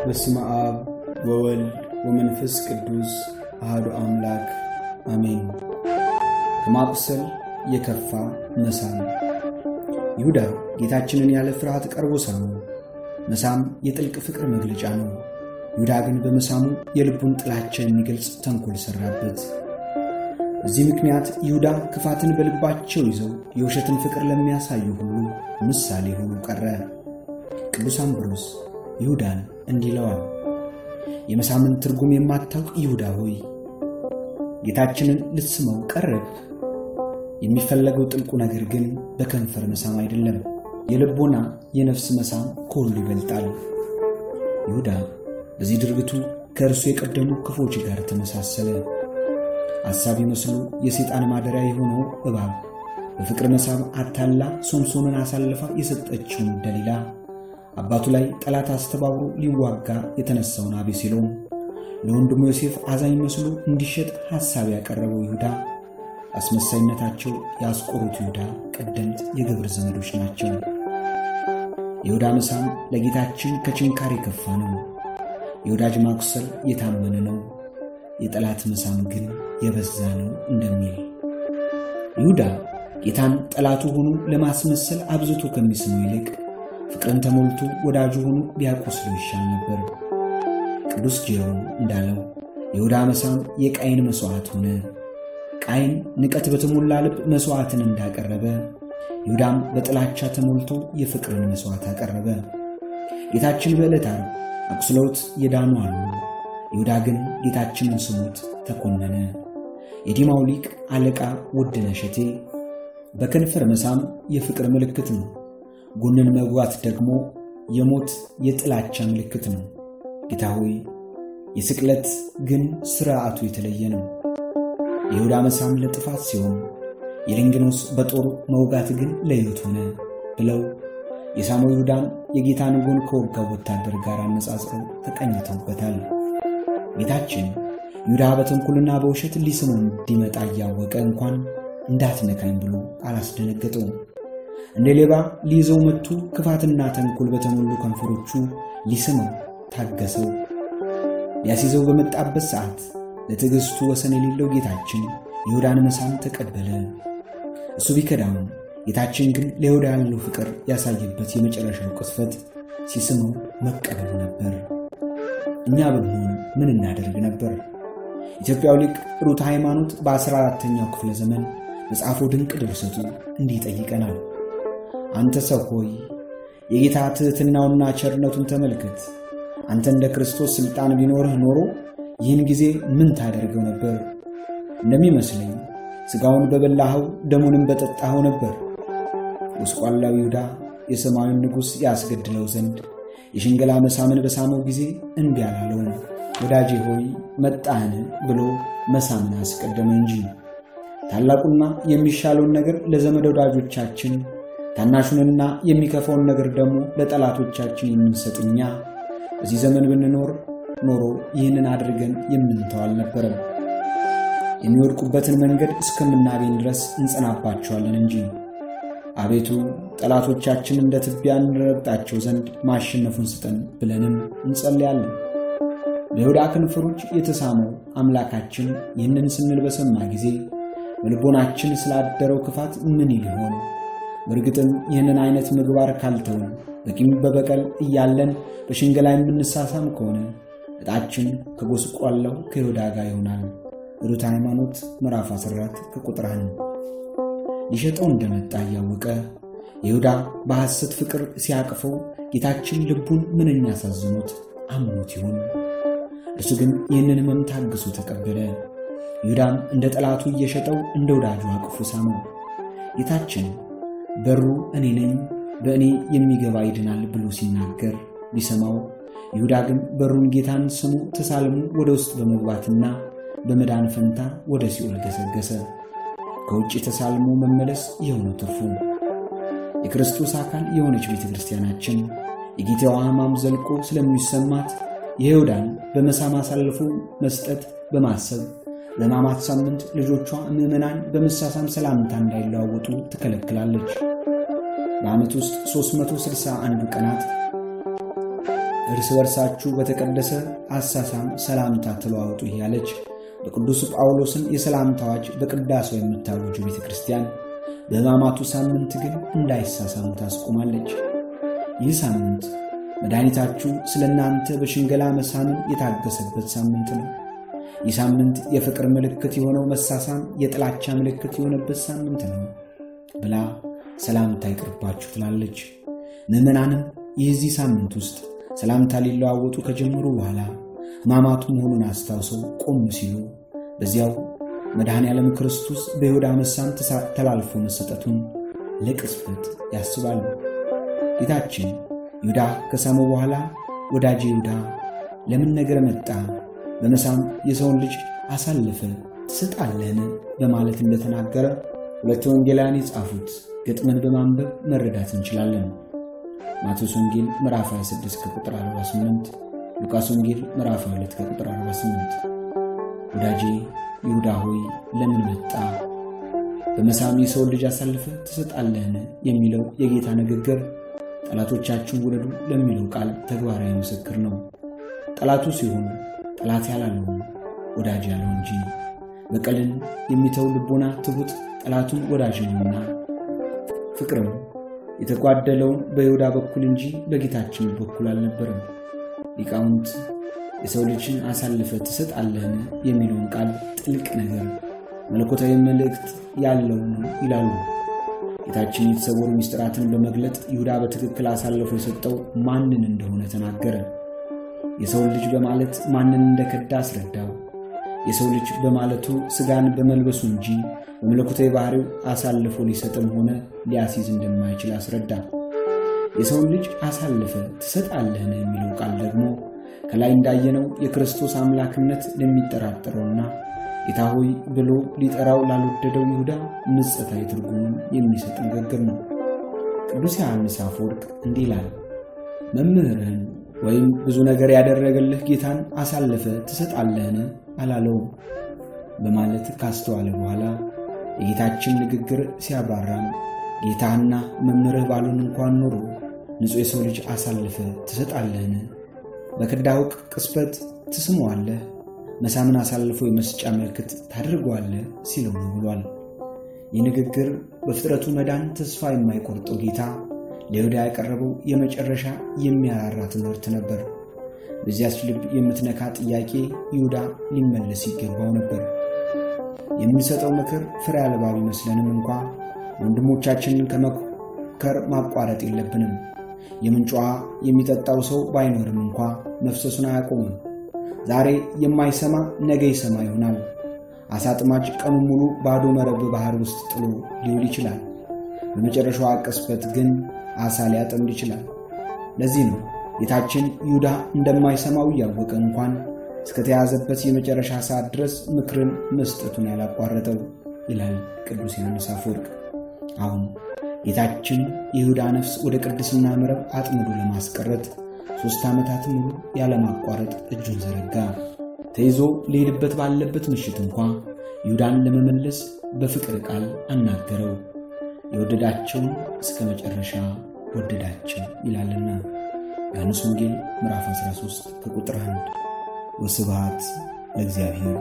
በስመ አብ ወወልድ ወመንፈስ ቅዱስ አሐዱ አምላክ አሜን። ከማቁሰል የከፋ መሳም። ይሁዳ ጌታችንን ያለ ፍርሃት ቀርቦ ሳመው። መሳም የጥልቅ ፍቅር መግለጫ ነው። ይሁዳ ግን በመሳሙ የልቡን ጥላቻ የሚገልጽ ተንኮል ሰራበት። በዚህ ምክንያት ይሁዳ ክፋትን በልባቸው ይዘው የውሸትን ፍቅር ለሚያሳዩ ሁሉ ምሳሌ ሆኖ ቀረ። ቅዱስ አምብሮስ ይሁዳን እንዲህ ይለዋል፣ የመሳምን ትርጉም የማታውቅ ይሁዳ ሆይ ጌታችንን ልትስመው ቀረብ። የሚፈለገው ጥልቁ ነገር ግን በከንፈር መሳም አይደለም፣ የልቦና የነፍስ መሳም ከሁሉ ይበልጣል። ይሁዳ በዚህ ድርጊቱ ከእርሱ የቀደሙ ክፎች ጋር ተመሳሰለ። አሳቢ መስሎ የሰይጣን ማደሪያ የሆነው እባብ በፍቅር መሳም አታላ ሶምሶንን አሳልፋ የሰጠችውን ደሊላ አባቱ ላይ ጠላት አስተባብሮ ሊዋጋ የተነሳውን አቤሴሎም ለወንድሙ ዮሴፍ አዛኝ መስሎ እንዲሸጥ ሐሳብ ያቀረበው ይሁዳ አስመሳይነታቸው ያስቆሩት ይሁዳ ቀደምት የግብር ዘመዶች ናቸው። ይሁዳ መሳም ለጌታችን ከችንካር የከፋ ነው። የወዳጅ ማቁሰል የታመነ ነው፣ የጠላት መሳም ግን የበዛ ነው እንደሚል ይሁዳ ጌታን ጠላቱ ሆኖ ለማስመሰል አብዝቶ ከሚስመው ይልቅ ፍቅርን ተሞልቶ ወዳጁ ሆኖ ቢያቆስለው ይሻል ነበር። ቅዱስ ጄሮም እንዳለው ይሁዳ መሳም የቃይን መስዋዕት ሆነ። ቃይን ንቀት በተሞላ ልብ መስዋዕትን እንዳቀረበ ይሁዳም በጥላቻ ተሞልቶ የፍቅርን መስዋዕት አቀረበ። ጌታችን በዕለተ ዓርብ አቁስለውት የዳኑ አሉ። ይሁዳ ግን ጌታችንን ስሞት ተኮነነ። የዲማው ሊቅ አለቃ ውድነህ እሸቴ በከንፈር መሳም የፍቅር ምልክት ነው፣ ጎንን መጓት ደግሞ የሞት የጥላቻ ምልክት ነው። ጌታ ሆይ የስቅለት ግን ሥርዓቱ የተለየ ነው። የይሁዳ መሳም ለጥፋት ሲሆን የልንግኖስ በጦር መውጋት ግን ለሕይወት ሆነ ብለው የሳመው ይሁዳን የጌታን ጎን ከወጋው ወታደር ጋር አነጻጽረው ተቀኝተውበታል። ጌታችን ይሁዳ በተንኮልና በውሸት ሊስመው እንዲመጣ እያወቀ እንኳን እንዳትነካኝ ብሎ አላስደነገጠው። እንደ ሌባ ሊይዘው መጥቶ ክፋትና ተንኮል በተሞሉ ከንፈሮቹ ሊስመው ታገሰው። ሊያስይዘው በመጣበት ሰዓት ለትዕግስቱ ወሰን የሌለው ጌታችን ይሁዳን መሳም ተቀበለ። እሱ ቢከዳም ጌታችን ግን ለይሁዳ ያለው ፍቅር ያሳየበት የመጨረሻው ቅስፈት ሲስመው መቀበሉ ነበር። እኛ ብንሆን ምን እናደርግ ነበር? ኢትዮጵያው ሊቅ ሩት ሃይማኖት በ14ኛው ክፍለ ዘመን በጻፈው ድንቅ ድርሰቱ እንዲህ ጠይቀናል። አንተ ሰው ሆይ የጌታ ትሕትናውና ቸርነቱን ተመልከት። አንተ እንደ ክርስቶስ ሥልጣን ቢኖርህ ኖሮ ይህን ጊዜ ምን ታደርገው ነበር? እንደሚመስለኝ ሥጋውን በበላኸው ደሙንም በጠጣኸው ነበር። ጎስቋላው ይሁዳ የሰማዩን ንጉሥ ያስገድለው ዘንድ የሽንገላ መሳምን በሳመው ጊዜ እንቢ አላለውም። ወዳጄ ሆይ መጣህን ብሎ መሳምን አስቀደመ እንጂ። ታላቁና የሚሻለውን ነገር ለዘመድ ወዳጆቻችን፣ ታናሹንና የሚከፋውን ነገር ደግሞ ለጠላቶቻችን የምንሰጥኛ በዚህ ዘመን ብንኖር ኖሮ ይህንን አድርገን የምንተው አልነበረም። የሚወድቁበትን መንገድ እስከምናገኝ ድረስ እንጸናባቸዋለን እንጂ። አቤቱ ጠላቶቻችን እንደ ትቢያ እንረግጣቸው ዘንድ ማሸነፉን ስጠን ብለንም እንጸልያለን። በይሁዳ ከንፈሮች የተሳመው አምላካችን ይህንን ስንል በሰማ ጊዜ በልቦናችን ስላደረው ክፋት ምን ይሆን? በእርግጥም ይህንን አይነት ምግባር ካልተውን በቂም በበቀል እያለን በሽንገላ የምንሳሳም ከሆነ ዕጣችን ከጎስቋላው ከይሁዳ ጋር ይሆናል። ሩት ሃይማኖት ምዕራፍ 14 ከቁጥር 1። ሊሸጠው እንደመጣ እያወቀ ይሁዳ በሐሰት ፍቅር ሲያቅፈው ጌታችን ልቡን ምንኛ አሳዝኖት አምኖት ይሆን? እርሱ ግን ይህንን ሕመም ታግሶ ተቀበለ። ይሁዳም እንደ ጠላቱ እየሸጠው እንደ ወዳጁ አቅፎ ሳመው። ጌታችን በሩ እኔ ነኝ፣ በእኔ የሚገባ ይድናል ብሎ ሲናገር ቢሰማው፣ ይሁዳ ግን በሩን ጌታን ስሙ ተሳልሞ ወደ ውስጥ በመግባትና በመዳን ፈንታ ወደ ሲኦል ገሰገሰ። ከውጭ ተሳልሞ መመለስ የሆነ ትርፉ። የክርስቶስ አካል የሆነች ቤተ ክርስቲያናችን የጌታዋ ሕማም ዘልቆ ስለሚሰማት የይሁዳን በመሳም አሳልፎ መስጠት በማሰብ በሕማማት ሳምንት ልጆቿ ምዕመናን በመሳሳም ሰላምታ እንዳይለዋወጡ ትከለክላለች። በዓመት ውስጥ 361 ቀናት እርስ በርሳችሁ በተቀደሰ አሳሳም ሰላምታ ተለዋወጡ እያለች በቅዱስ ጳውሎስን የሰላምታዎች በቅዳሴው የምታወጁ ቤተክርስቲያን በሕማማቱ ሳምንት ግን እንዳይሳሳሙ ታስቆማለች። ይህ ሳምንት መድኃኒታችሁ ስለናንተ በሽንገላ መሳምን የታገሰበት ሳምንት ነው። ይህ ሳምንት የፍቅር ምልክት የሆነው መሳሳም የጥላቻ ምልክት የሆነበት ሳምንት ነው ብላ ሰላምታ ይቅርባችሁ ትላለች። ምዕመናንም የዚህ ሳምንት ውስጥ ሰላምታ ሊለዋወጡ ከጀመሩ በኋላ ሕማማቱ መሆኑን አስታውሰው ቆም ሲሉ በዚያው መድኃኔዓለም ክርስቶስ በይሁዳ መሳም ተላልፎ መሰጠቱን ለቅጽበት ያስባሉ። ጌታችን ይሁዳ ከሳመው በኋላ ወዳጄ ይሁዳ ለምን ነገር መጣ? በመሳም የሰውን ልጅ አሳልፈ ትሰጣለህን? በማለት እንደተናገረ ሁለቱ ወንጌላውያን የጻፉት ግጥምን በማንበብ መረዳት እንችላለን። ማቴዎስ ወንጌል ምዕራፍ 26 ከቁጥር 48፣ ሉቃስ ወንጌል ምዕራፍ 2 ከቁጥር 48። ወዳጄ ይሁዳ ሆይ ለምን መጣ? በመሳም የሰውን ልጅ አሳልፈ ትሰጣለህን? የሚለው የጌታ ንግግር ጠላቶቻችሁን ውደዱ ለሚለው ቃል ተግባራዊ ምስክር ነው። ጠላቱ ሲሆን ጠላት ያላለው ወዳጅ ያለው እንጂ በቀልን የሚተው ልቦና ትቡት ጠላቱን ወዳጅ ነውና ፍቅርም የተጓደለው በይሁዳ በኩል እንጂ በጌታችን በኩል አልነበረም። ሊቃውንት የሰው ልጅን አሳልፈ ትሰጣለህን የሚለውን ቃል ጥልቅ ነገር መለኮታዊ መልእክት ያለው ነው ይላሉ። ጌታችን የተሰወሩ ምስጢራትን በመግለጥ ይሁዳ በትክክል አሳልፎ የሰጠው ማንን እንደሆነ ተናገረ። የሰው ልጅ በማለት ማንን እንደከዳ አስረዳው። የሰው ልጅ በማለቱ ስጋን በመልበሱ እንጂ በመለኮታዊ ባህሪው አሳልፎ ሊሰጥም ሆነ ሊያስይዝ እንደማይችል አስረዳ። የሰው ልጅ አሳልፈ ትሰጣለህን የሚለው ቃል ደግሞ ከላይ እንዳየነው የክርስቶስ አምላክነት ለሚጠራጠረውና ጌታ ሆይ ብሎ ሊጠራው ላልወደደው ይሁዳ ምጽአታዊ ትርጉሙን የሚሰጥ ንግግር ነው። ቅዱስ ዮሐንስ አፈወርቅ እንዲህ ይላል፣ መምህርህን ወይም ብዙ ነገር ያደረገልህ ጌታን አሳልፈ ትሰጣለህን አላለውም በማለት ካስተዋለ በኋላ የጌታችን ንግግር ሲያባራም ጌታና መምህርህ ባሉን እንኳን ኖሮ ንጹሕ የሰው ልጅ አሳልፈ ትሰጣለህን? በከዳው ቅጽበት ትስመዋለህ? መሳምን አሳልፎ የመስጫ ምልክት ታደርገዋለህ ሲለው ነው ብሏል። ይህ ንግግር በፍጥረቱ መዳን ተስፋ የማይቆርጠው ጌታ ለይሁዳ ያቀረበው የመጨረሻ የሚያራራ ትምህርት ነበር። በዚያች ልብ የምትነካ ጥያቄ ይሁዳ ሊመለስ ይገባው ነበር። የምንሰጠው ምክር ፍሬ አልባ ቢመስለንም እንኳ ወንድሞቻችንን ከመከር ማቋረጥ የለብንም። የምንጯ የሚጠጣው ሰው ባይኖርም እንኳ መፍሰሱን አያቆምም። ዛሬ የማይሰማ ነገ ይሰማ ይሆናል። አሳጥማጅ ቀኑን ሙሉ ባዶ መረብ ባህር ውስጥ ጥሎ ሊውል ይችላል። በመጨረሻው ቅጽበት ግን አሳ ሊያጠምድ ይችላል። ለዚህ ነው ጌታችን ይሁዳ እንደማይሰማው ያወቀ እንኳን እስከተያዘበት የመጨረሻ ሰዓት ድረስ ምክርን መስጠቱን ያላቋረጠው ይላል ቅዱስ ዮሐንስ አፈወርቅ። አሁን ጌታችን የይሁዳ ነፍስ ወደ ቅድስና መረብ አጥምዶ ለማስቀረት 3 ዓመታት ሙሉ ያለማቋረጥ እጁን ዘረጋ። ተይዞ ሊሄድበት ባለበት ምሽት እንኳን ይሁዳን ለመመለስ በፍቅር ቃል አናገረው። የወደዳቸውን እስከ መጨረሻ ወደዳቸው ይላልና ዮሐንስ ወንጌል ምዕራፍ 13 ከቁጥር 1። ወስብሐት ለእግዚአብሔር።